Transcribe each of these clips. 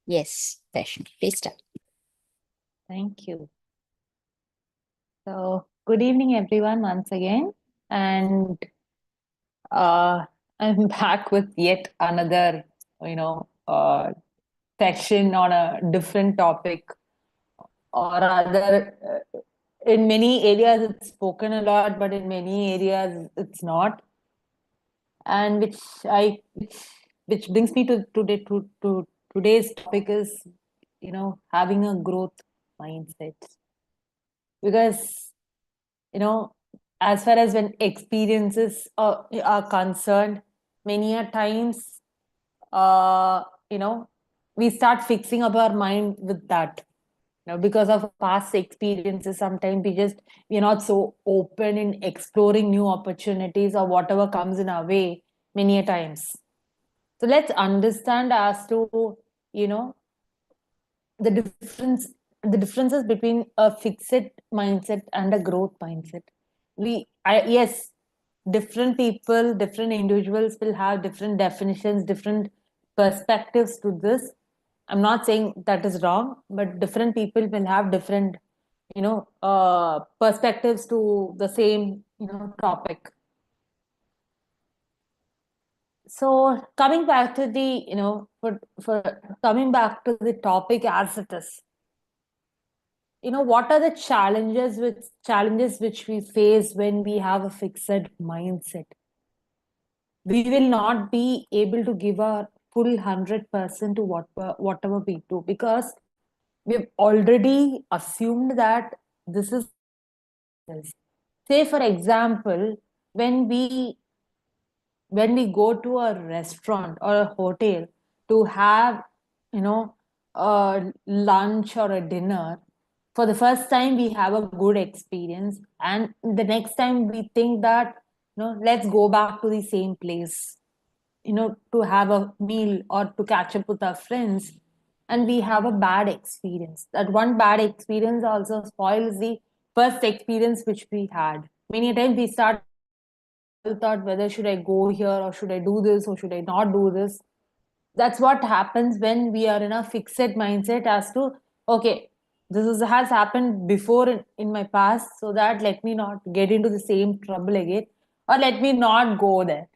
Yes, Dharshani, please start. Thank you. So, good evening, everyone, once again. And uh, I'm back with yet another, you know, uh, section on a different topic, or rather, in many areas it's spoken a lot, but in many areas it's not. And which brings me to today's topic is, having a growth mindset. Because as far as when experiences are concerned, many a times, uh, you know, we start fixing up our mind with that. Because of past experiences, sometimes we're not so open in exploring new opportunities or whatever comes in our way many a times. So let's understand as to, you know, the differences between a fixed mindset and a growth mindset. Yes, different people, different individuals will have different definitions, different perspectives to this. I'm not saying that is wrong, but different people will have different perspectives to the same topic. So coming back to the for coming back to the topic as it is, what are the challenges which we face when we have a fixed mindset? We will not be able to give our full 100% to whatever we do, because we've already assumed that this is. Say for example, when we go to a restaurant or a hotel to have you know a lunch or a dinner, for the first time we have a good experience, and the next time we think that let's go back to the same place to have a meal or to catch up with our friends, and we have a bad experience. That one bad experience also spoils the first experience which we had. Many times we start thought whether should I go here or should I do this or should I not do this. That's what happens when we are in a fixed mindset as to, okay, has happened before in my past, so that let me not get into the same trouble again, or let me not go there.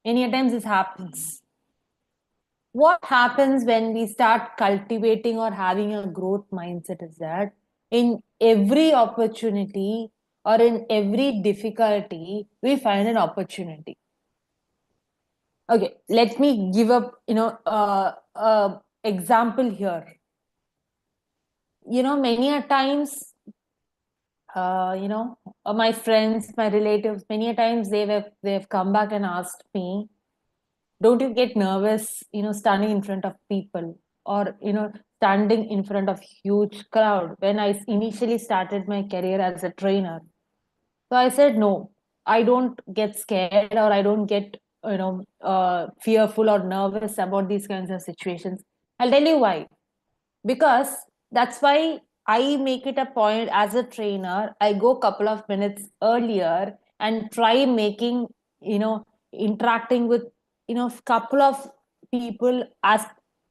Many times this happens. What happens when we start cultivating or having a growth mindset is that in every opportunity or in every difficulty, we find an opportunity. Okay, let me give up, example here. Many a times, my friends, my relatives, many a times they've come back and asked me, don't you get nervous, standing in front of people, or standing in front of huge crowd? When I initially started my career as a trainer, so I said, no, I don't get scared, or I don't get, fearful or nervous about these kinds of situations. I'll tell you why. Because that's why I make it a point as a trainer. I go a couple of minutes earlier and try making, interacting with, couple of people as,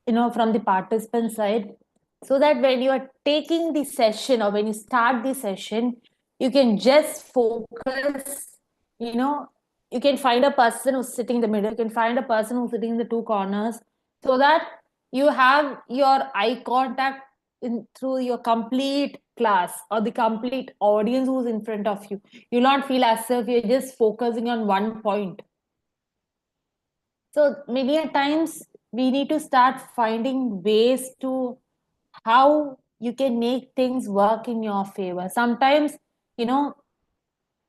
from the participant side, so that when you are taking the session or when you start the session, you can just focus, you know you can find a person who's sitting in the middle, you can find a person who's sitting in the two corners, so that you have your eye contact through your complete class or the complete audience who's in front of you. You'll not feel as if you're just focusing on one point. So many a times we need to start finding ways to how you can make things work in your favor. You know,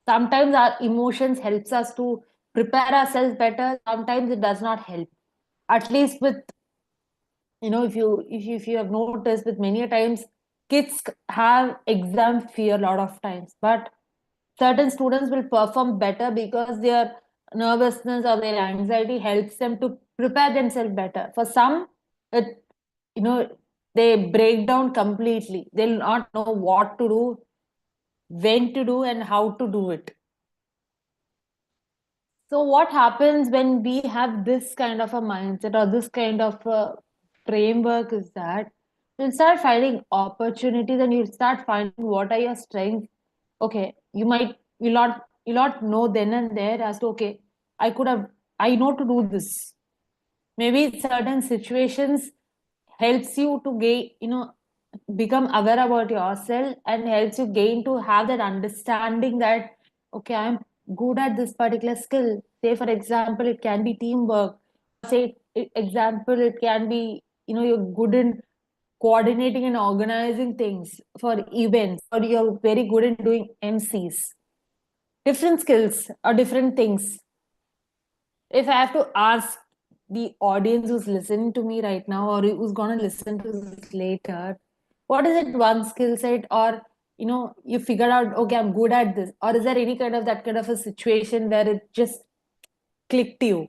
sometimes our emotions helps us to prepare ourselves better. Sometimes it does not help. At least with, if you have noticed, with many a times kids have exam fear a lot of times, but certain students will perform better because their nervousness or their anxiety helps them to prepare themselves better. For some, it you know they break down completely. They'll not know what to do, when to do, and how to do it. So what happens when we have this kind of a mindset or this kind of framework is that you'll start finding opportunities and you'll start finding what are your strengths. Okay, you'll not know then and there as to, okay, I know to do this. Maybe certain situations helps you to gain, become aware about yourself and helps you gain to have that understanding that, okay, I'm good at this particular skill. Say for example, it can be teamwork. Say example, it can be, you're good in coordinating and organizing things for events, or you're very good in doing MCs. Different skills or different things. If I have to ask the audience who's listening to me right now or who's going to listen to this later, what is it one skill set, or you figured out, okay, I'm good at this, or is there any kind of that kind of a situation where it just clicked you?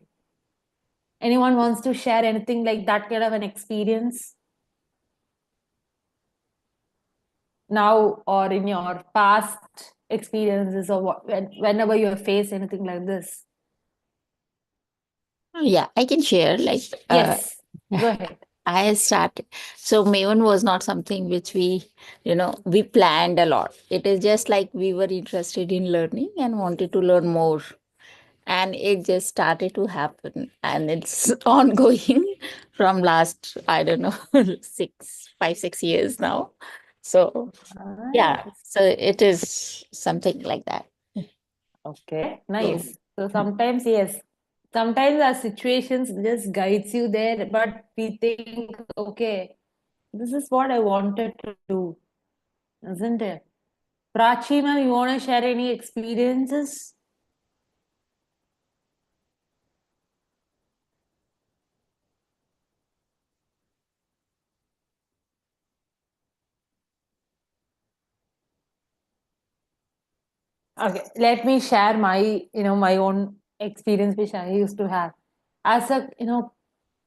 Anyone wants to share anything like that kind of an experience now or in your past experiences, or whenever you have faced anything like this? Yeah, I can share. Yes, go ahead. I started. So Maven was not something which we planned a lot. It is just like we were interested in learning and wanted to learn more. And it just started to happen. And it's ongoing from last, I don't know, 6 years now. So yeah, Nice. so it is something like that. Okay, So nice. So sometimes, yes, sometimes our situations just guides you there, but we think, okay, this is what I wanted to do, isn't it? Prachi, ma'am, you want to share any experiences? Okay, let me share my own experience which I used to have. As a,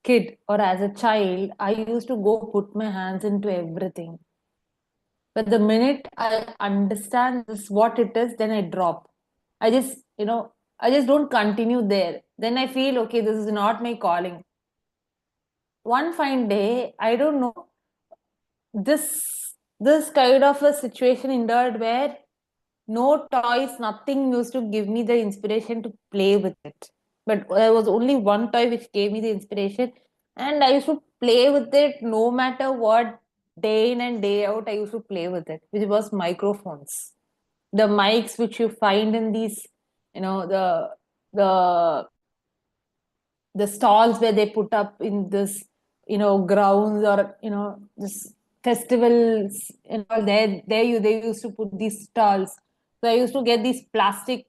kid or as a child, I used to go put my hands into everything. But the minute I understand this what it is, then I drop. I just, I just don't continue there. Then I feel, okay, this is not my calling. One fine day, I don't know, this kind of a situation endured where no toys, nothing used to give me the inspiration to play with it. But there was only one toy which gave me the inspiration, and I used to play with it no matter what, day in and day out. I used to play with it, which was microphones, the mics which you find in these, the the stalls where they put up in this, grounds, or this festivals and all. They used to put these stalls. So I used to get these plastic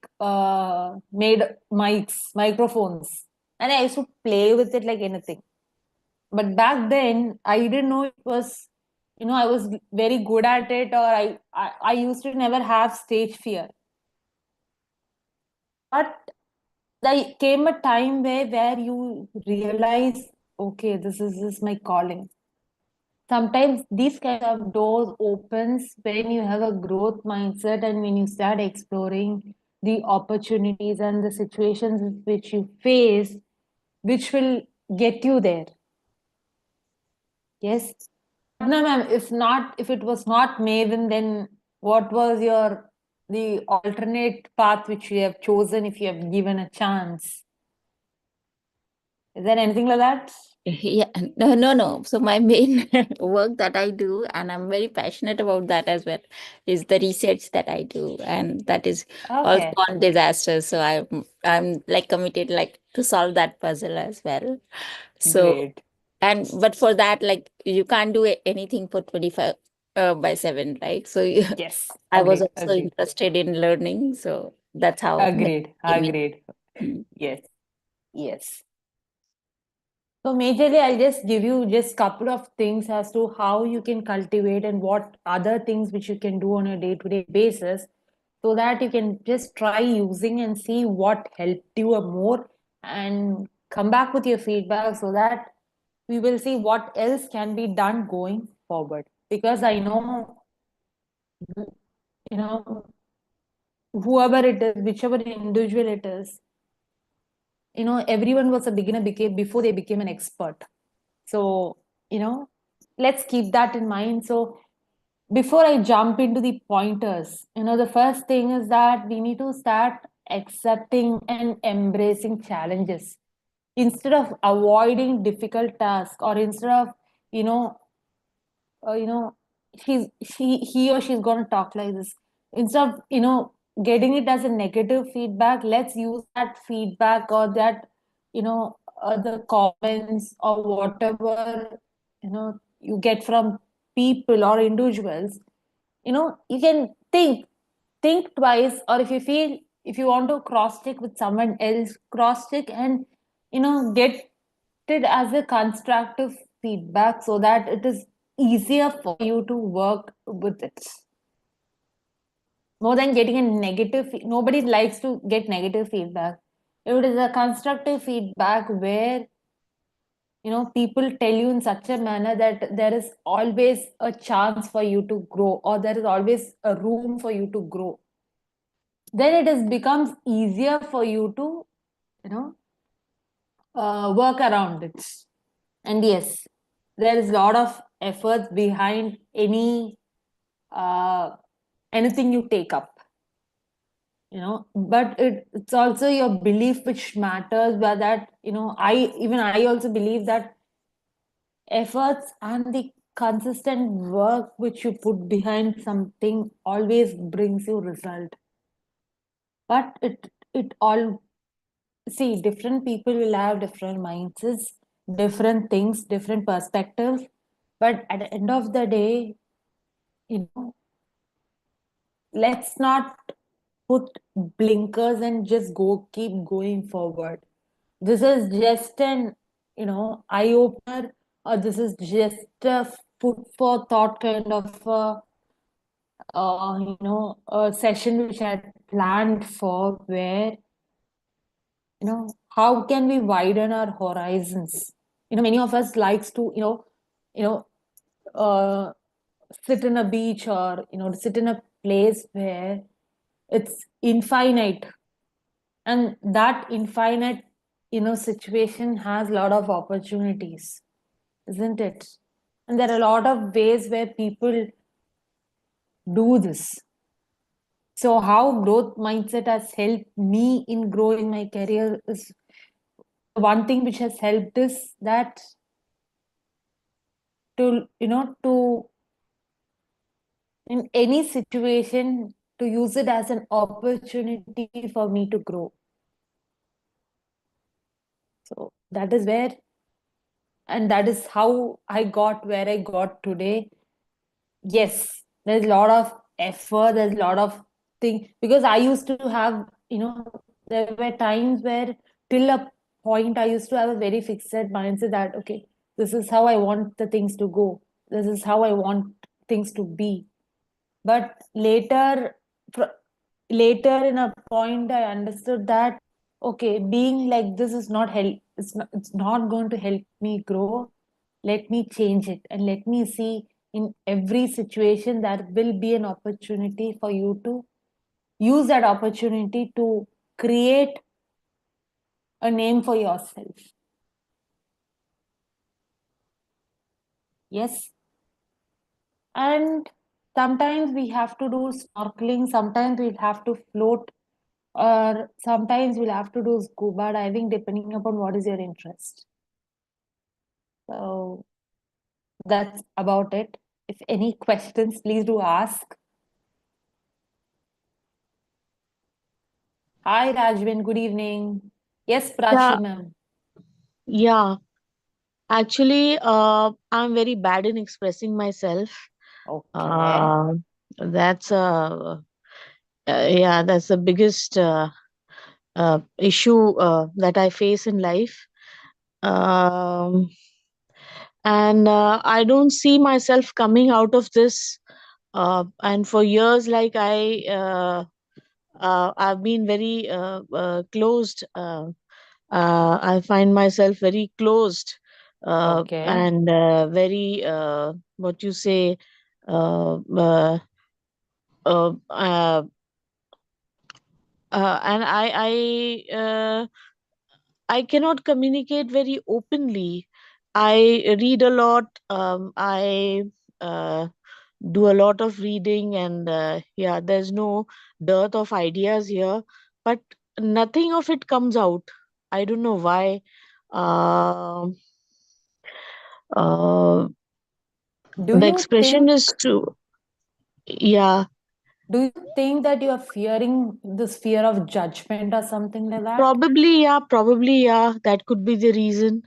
made microphones, and I used to play with it like anything. But back then I didn't know it was, I was very good at it, or I used to never have stage fear. But there came a time where you realize, okay, this is my calling. Sometimes these kind of doors opens when you have a growth mindset and when you start exploring the opportunities and the situations which you face, which will get you there. Yes. No, ma'am, if it was not Maven, then what was the alternate path which you have chosen if you have given a chance? Is there anything like that? yeah, no, no, no. So my main work that I do, and I'm very passionate about that as well, is the research that I do, and that is also Okay, on disasters. So I'm like committed like to solve that puzzle as well. So great. but for that, like you can't do anything for 25 by 7, right? So Yes, I was agreed, also agreed, interested in learning, so that's how agreed, came in. agreed. Mm. Yes, yes. So majorly, I'll just give you just couple of things as to how you can cultivate and what other things which you can do on a day-to-day basis, so that you can just try using and see what helped you more, and come back with your feedback so that we will see what else can be done going forward. Because I know, you know, whoever it is, whichever individual it is, everyone was a beginner became before they became an expert. So you know, let's keep that in mind. So before I jump into the pointers, the first thing is that we need to start accepting and embracing challenges instead of avoiding difficult tasks, or instead of, you know, uh, you know he or she's going to talk like this. Instead of, getting it as a negative feedback, let's use that feedback, or that, the comments or whatever, you get from people or individuals. You can think twice, or if you feel, if you want to cross check with someone else, cross check, and get it as a constructive feedback, so that it is easier for you to work with it, more than getting a nobody likes to get negative feedback. If it is a constructive feedback where people tell you in such a manner that there is always a chance for you to grow, or there is always a room for you to grow, then it is becomes easier for you to you know work around it. And yes, there is a lot of effort behind uh, anything you take up, but it's also your belief which matters, where that, I also believe that efforts and the consistent work which you put behind something always brings you result. But it all, see, different people will have different mindsets, different things, different perspectives, but at the end of the day, you know let's not put blinkers and just keep going forward. This is just an, eye opener, or this is just a food for thought kind of a session which I had planned for, where, how can we widen our horizons. Many of us likes to, you know uh, sit in a beach, or sit in a place where it's infinite, and that infinite, situation has a lot of opportunities, isn't it? And there are a lot of ways where people do this. So how growth mindset has helped me in growing my career is, one thing which has helped is that, to in any situation, to use it as an opportunity for me to grow. So that is where, and that is how I got where I got today. Yes, there's a lot of effort, there's a lot of thing, because I used to have, there were times where, till a point, I used to have a very fixed mindset that, okay, this is how I want the things to go, this is how I want things to be. But later in a point, I understood that, okay, being like this is not help, it's not going to help me grow. Let me change it, and let me see, in every situation there will be an opportunity for you to use that opportunity to create a name for yourself. Yes. And sometimes we have to do snorkeling, sometimes we have to float, or sometimes we'll have to do scuba diving, depending upon what is your interest. So that's about it. If any questions, please do ask. Hi, Rajvin. Good evening. Yes, Yeah, Prachi, ma'am. yeah. Actually, I'm very bad in expressing myself. Okay. Uh, that's yeah, that's the biggest issue that I face in life. Um, and I don't see myself coming out of this. And for years, like I've been very closed. I find myself very closed Okay. and very what you say uh, uh, uh, uh, and I cannot communicate very openly. I read a lot. I uh, do a lot of reading, and yeah, there's no dearth of ideas here, but nothing of it comes out. I don't know why. Um uh, Do the you expression think is to, yeah, do you think that you are fearing this fear of judgment or something like that? probably, yeah, that could be the reason.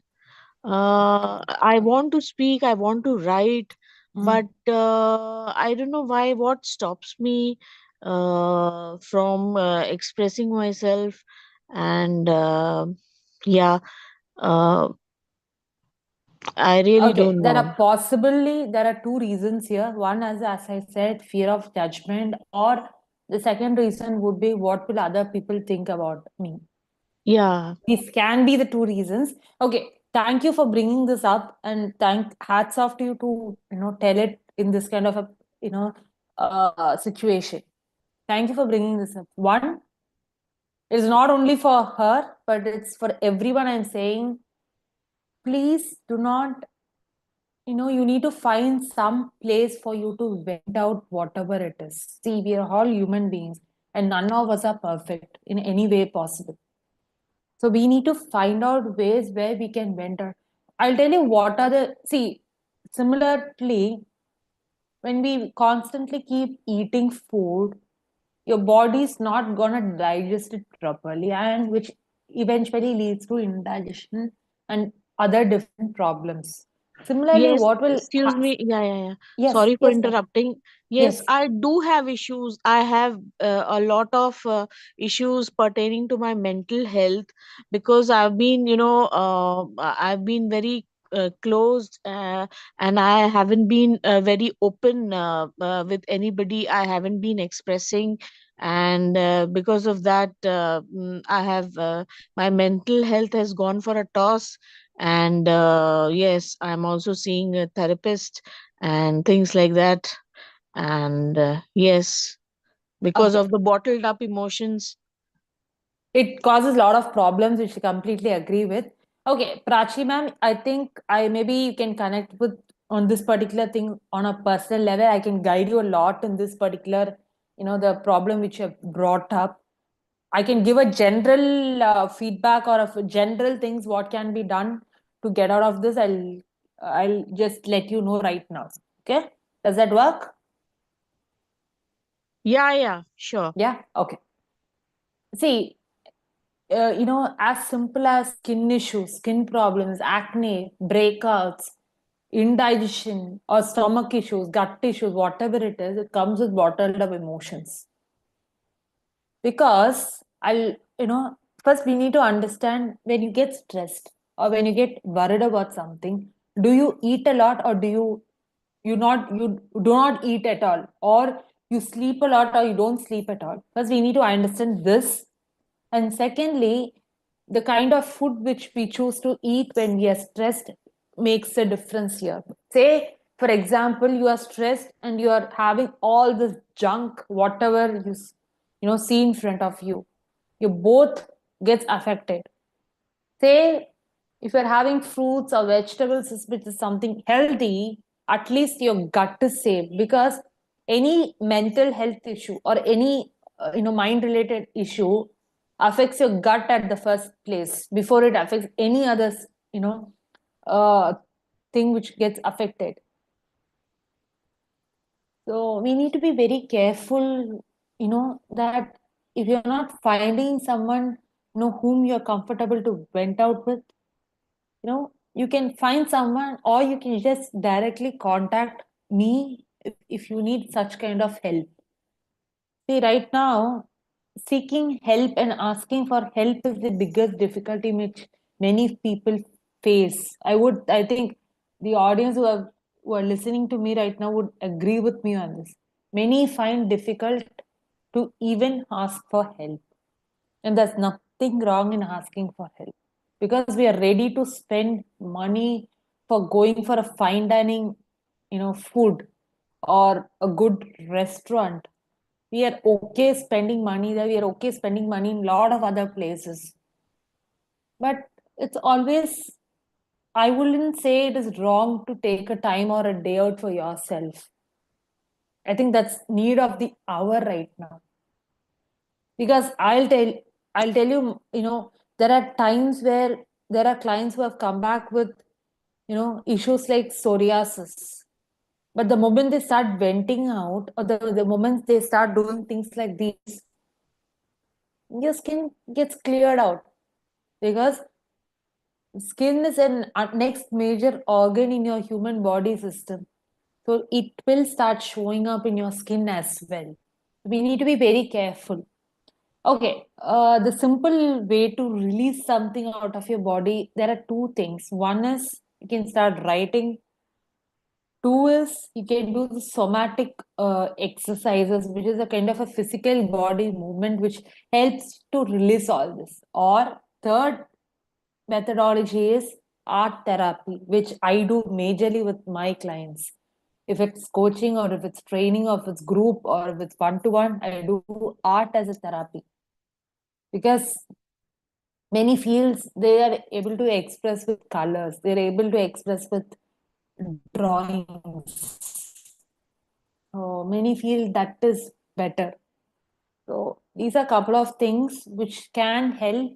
I want to speak, I want to write, but Mm. I don't know why, what stops me from expressing myself. And yeah, uh, I really Okay, don't there know. are possibly there are two reasons here. One, as I said, fear of judgment, or the second reason would be what will other people think about me. Yeah, These can be the two reasons. Okay, thank you for bringing this up, and thank hats off to you to tell it in this kind of a you know situation. Thank you for bringing this up. One, it is not only for her, but it's for everyone. I'm saying, please do not, you need to find some place for you to vent out whatever it is. See, we are all human beings, and none of us are perfect in any way possible. So we need to find out ways where we can vent out. I'll tell you what are the, see, similarly, when we constantly keep eating food, your body is not gonna digest it properly, and which eventually leads to indigestion and other different problems. Similarly, yes, what will excuse me. Yeah. yes, Sorry for yes, ma'am. interrupting. Yes, Yes. I do have issues. I have a lot of issues pertaining to my mental health, because I've been, I've been very closed, and I haven't been very open with anybody. I haven't been expressing, and because of that, I have my mental health has gone for a toss. And yes, I'm also seeing a therapist and things like that. And yes, because Okay. of the bottled up emotions. It causes a lot of problems, which I completely agree with. Okay, Prachi ma'am, I think I maybe you can connect with on this particular thing on a personal level. I can guide you a lot in this particular, the problem which you have brought up. I can give a general feedback or of general things what can be done to get out of this. I'll just let you know right now. Okay, does that work? Yeah, sure. Yeah. Okay. See, as simple as skin issues, skin problems, acne, breakouts, indigestion, or stomach issues, gut issues, whatever it is, it comes with bottled up emotions. Because first we need to understand, when you get stressed or when you get worried about something, do you eat a lot, or you do not eat at all, or you sleep a lot or you don't sleep at all? First we need to understand this. And secondly, the kind of food which we choose to eat when we are stressed makes a difference here. Say, for example, you are stressed and you are having all this junk, whatever see in front of you. You both gets affected. Say, if you're having fruits or vegetables, which is something healthy, at least your gut is safe, because any mental health issue or any mind related issue affects your gut at the first place before it affects any other you know uh, thing which gets affected. So we need to be very careful, that if you're not finding someone, whom you're comfortable to vent out with, you can find someone, or you can just directly contact me if you need such kind of help. See, right now, seeking help and asking for help is the biggest difficulty which many people face. I think the audience who are listening to me right now would agree with me on this. Many find difficult to even ask for help. And there's nothing wrong in asking for help, because we are ready to spend money for going for a fine dining, food, or a good restaurant. We are okay spending money there. We are okay spending money in a lot of other places. But it's always I wouldn't say it is wrong to take a time or a day out for yourself. I think that's need of the hour right now. Because I'll tell you, there are times where there are clients who have come back with, issues like psoriasis. But the moment they start venting out, or the moment they start doing things like these, your skin gets cleared out. Because skin is an next major organ in your human body system. So it will start showing up in your skin as well. We need to be very careful. Okay, the simple way to release something out of your body, there are two things. One is you can start writing. Two is you can do the somatic exercises, which is a kind of a physical body movement which helps to release all this. Or third methodology is art therapy, which I do majorly with my clients. If it's coaching or if it's training or if it's group or if it's one-to-one, I do art as a therapy. Because many fields they are able to express with colors, they're able to express with drawings. So many feel that is better. So these are a couple of things which can help,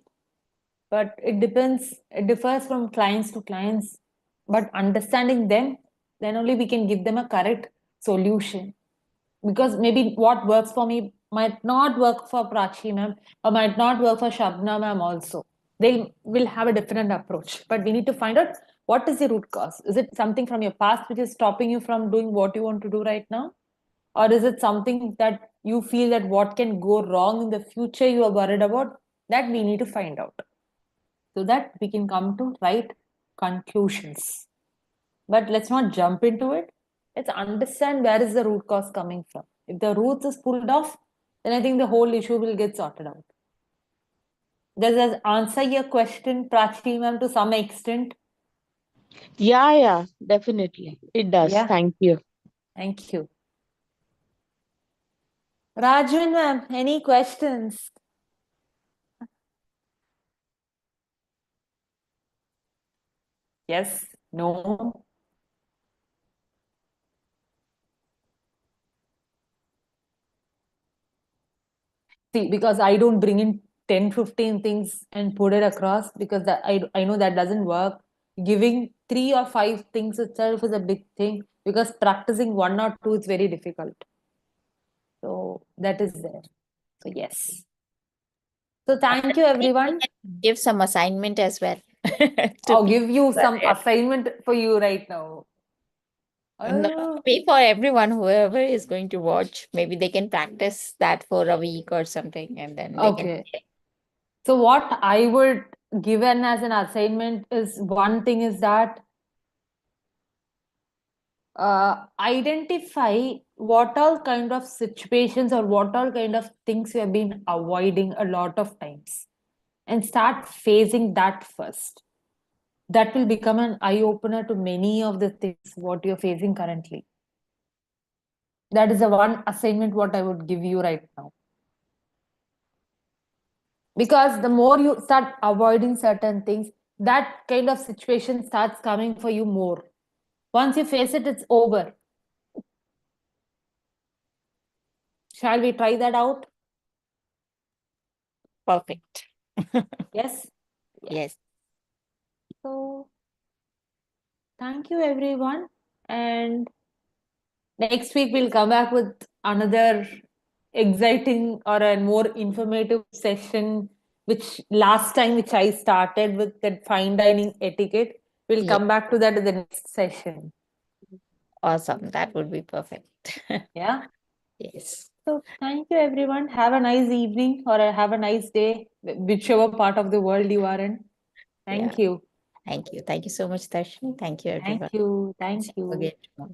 but it depends, it differs from clients to clients. But understanding them, then only we can give them a correct solution. Because maybe what works for me might not work for Prachi ma'am or might not work for Shabna ma'am also. They will have a different approach. But we need to find out what is the root cause. Is it something from your past which is stopping you from doing what you want to do right now? Or is it something that you feel that what can go wrong in the future you are worried about? That we need to find out so that we can come to right conclusions. But let's not jump into it. Let's understand where is the root cause coming from. If the roots is pulled off, then I think the whole issue will get sorted out. Does that answer your question, Prachi ma'am, to some extent? Yeah, definitely. It does. Yeah, Thank you. thank you. Rajman ma'am, any questions? Yes, no. See, because I don't bring in 10, 15 things and put it across because I know that doesn't work. Giving 3 or 5 things itself is a big thing because practicing one or two is very difficult. So that is there. So yes. So thank you everyone. Give some assignment as well to I'll people give you who are some there. assignment for you right now. No, Oh, maybe for everyone, whoever is going to watch, maybe they can practice that for a week or something, and then they can. okay. So what I would given as an assignment is one thing is that identify what all kind of situations or what all kind of things you have been avoiding a lot of times and start facing that first. That will become an eye opener to many of the things what you're facing currently. That is the one assignment what I would give you right now. Because the more you start avoiding certain things, that kind of situation starts coming for you more. Once you face it, it's over. Shall we try that out? Perfect. Yes? Yes. So thank you everyone. And next week we'll come back with another exciting or a more informative session, which last time which I started with that fine dining etiquette. We'll Yeah. come back to that in the next session. Awesome. That would be perfect. Yeah. Yes. So thank you everyone. Have a nice evening or have a nice day, whichever part of the world you are in. Yeah. Thank you. Thank you. Thank you so much, Darshan. Thank you, Thank everyone. you. See Thank you you. again tomorrow.